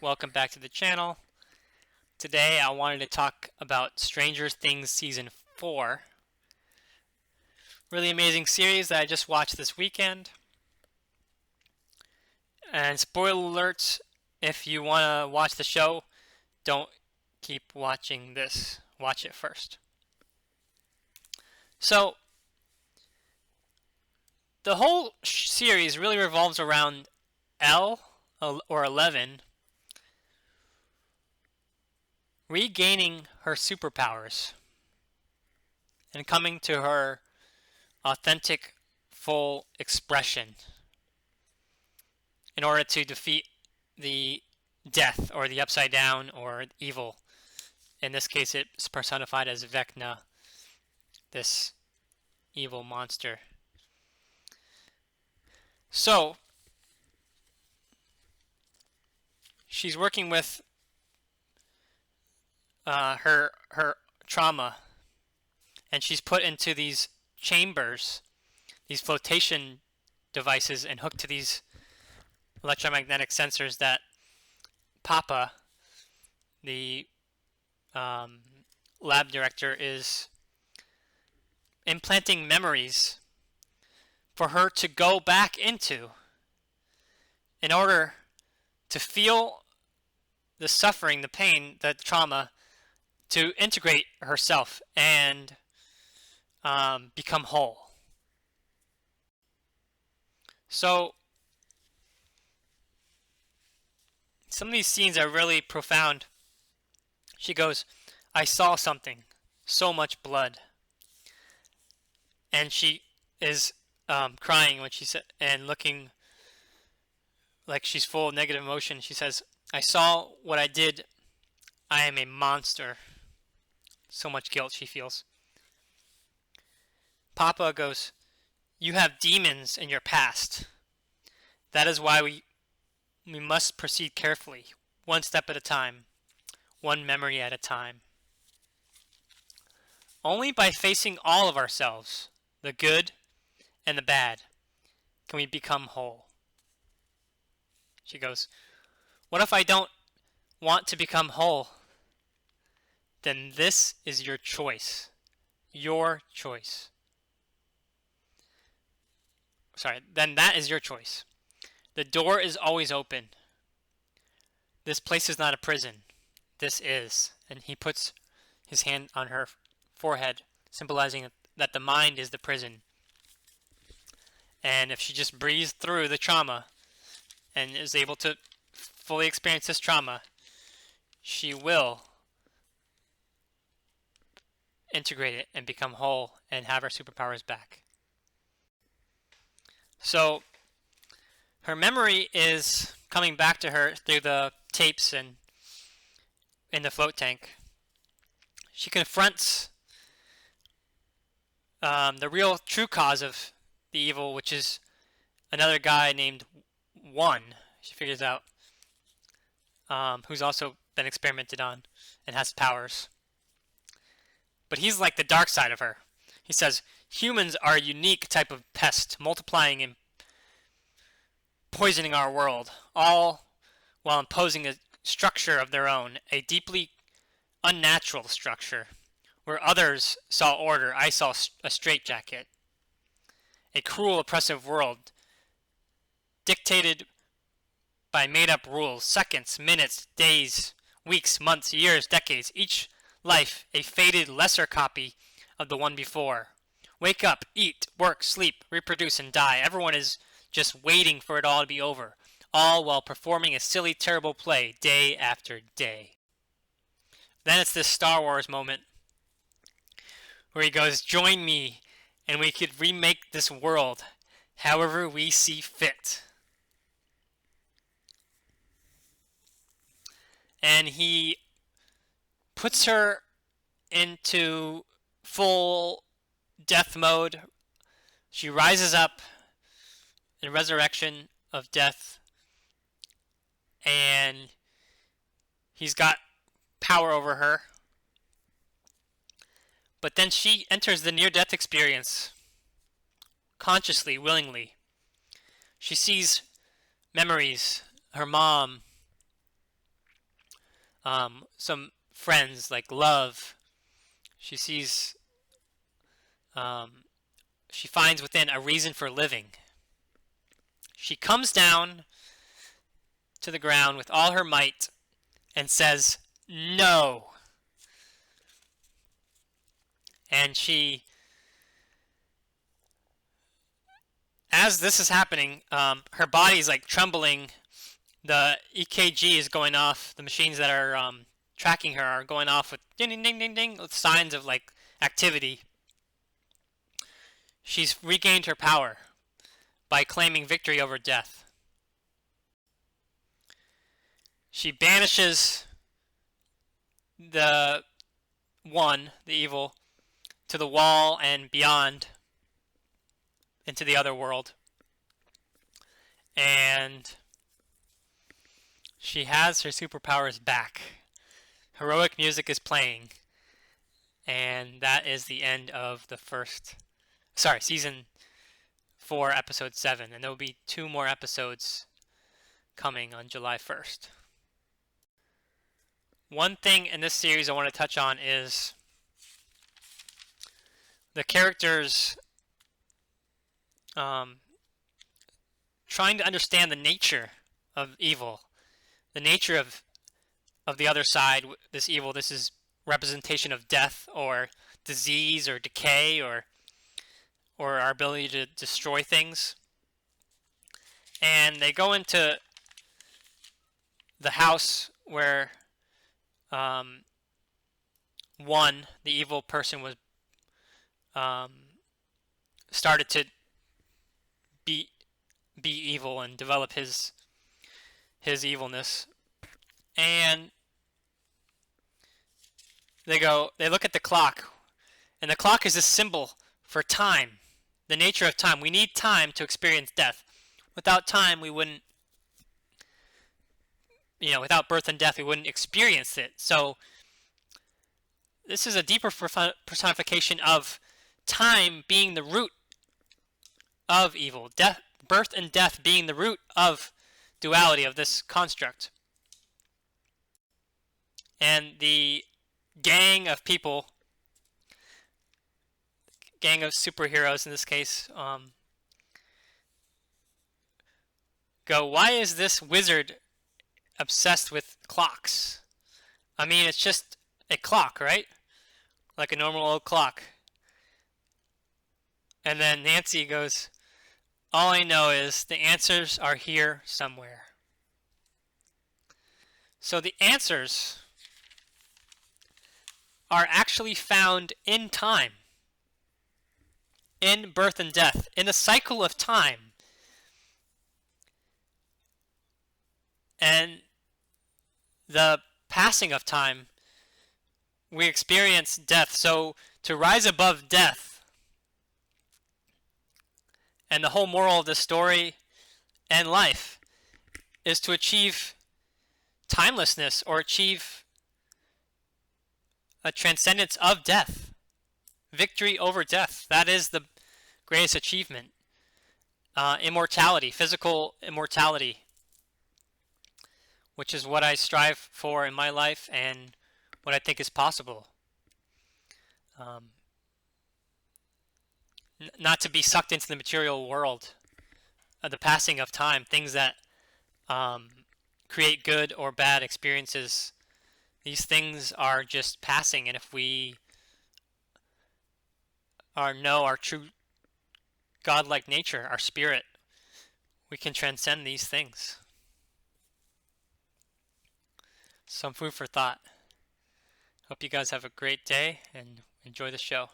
welcome back to the channel. Today I wanted to talk about Stranger Things Season 4. Really amazing series that I just watched this weekend. And spoiler alerts, if you want to watch the show, don't keep watching this. Watch it first. So, the whole series really revolves around Elle, or 11, regaining her superpowers and coming to her authentic, full expression in order to defeat the death or the upside down or evil. In this case, it's personified as Vecna, this evil monster. So, she's working with her trauma, and she's put into these chambers, these flotation devices, and hooked to these electromagnetic sensors that Papa, the lab director, is implanting memories for her to go back into in order to feel the suffering, the pain, the trauma, to integrate herself and become whole. So, some of these scenes are really profound. She goes, "I saw something, so much blood." And she is crying when she said, and looking like she's full of negative emotion. She says, "I saw what I did. I am a monster." So much guilt she feels. Papa goes, "You have demons in your past. That is why we must proceed carefully, one step at a time, one memory at a time. Only by facing all of ourselves, the good and the bad, can we become whole." She goes, "What if I don't want to become whole? Then this is your choice. Your choice. Then that is your choice. The door is always open. This place is not a prison. This is." And he puts his hand on her forehead, symbolizing that the mind is the prison. And if she just breathes through the trauma and is able to fully experience this trauma, she will integrate it and become whole and have her superpowers back. So, her memory is coming back to her through the tapes and in the float tank. She confronts the real true cause of the evil, which is another guy named One. She figures out, who's also been experimented on and has powers. But he's like the dark side of her. He says, "Humans are a unique type of pest, multiplying and poisoning our world, all while imposing a structure of their own, a deeply unnatural structure. Where others saw order, I saw a straitjacket. A cruel, oppressive world, dictated by made-up rules, seconds, minutes, days, weeks, months, years, decades, each life a faded, lesser copy of the one before. Wake up, eat, work, sleep, reproduce, and die. Everyone is just waiting for it all to be over, all while performing a silly, terrible play day after day." Then it's this Star Wars moment where he goes, "Join me, and we could remake this world however we see fit." And he puts her into full death mode. She rises up in resurrection of death, and he's got power over her. But then she enters the near-death experience, consciously, willingly. She sees memories, her mom, some friends like love. She sees, she finds within a reason for living. She comes down to the ground with all her might and says, "No." And she, as this is happening, her body's like trembling. The EKG is going off. The machines that are tracking her are going off with ding, ding, ding, ding, ding, with signs of like activity. She's regained her power by claiming victory over death. She banishes the evil, to the wall and beyond into the other world. And she has her superpowers back. Heroic music is playing. And that is the end of the season 4, episode 7. And there will be 2 more episodes coming on July 1st. One thing in this series I want to touch on is the characters trying to understand the nature of evil, the nature of the other side. This evil, this is representation of death or disease or decay or our ability to destroy things. And they go into the house where the evil person was started to be evil and develop his evilness. And they look at the clock, and the clock is a symbol for time, the nature of time. We need time to experience death. Without time, we wouldn't, without birth and death, we wouldn't experience it. So this is a deeper personification of time being the root of evil, birth and death being the root of duality of this construct. And the gang of people, gang of superheroes in this case, go, why is this wizard obsessed with clocks? I mean, it's just a clock, right? Like a normal old clock. And then Nancy goes, all I know is the answers are here somewhere. So the answers are actually found in time, in birth and death, in the cycle of time. And the passing of time, we experience death. So to rise above death, and the whole moral of the story and life, is to achieve timelessness or achieve a transcendence of death, victory over death. That is the greatest achievement. Immortality, physical immortality, which is what I strive for in my life and what I think is possible. Not to be sucked into the material world, the passing of time, things that create good or bad experiences. These things are just passing, and if we know our true godlike nature, our spirit, we can transcend these things. Some food for thought. Hope you guys have a great day and enjoy the show.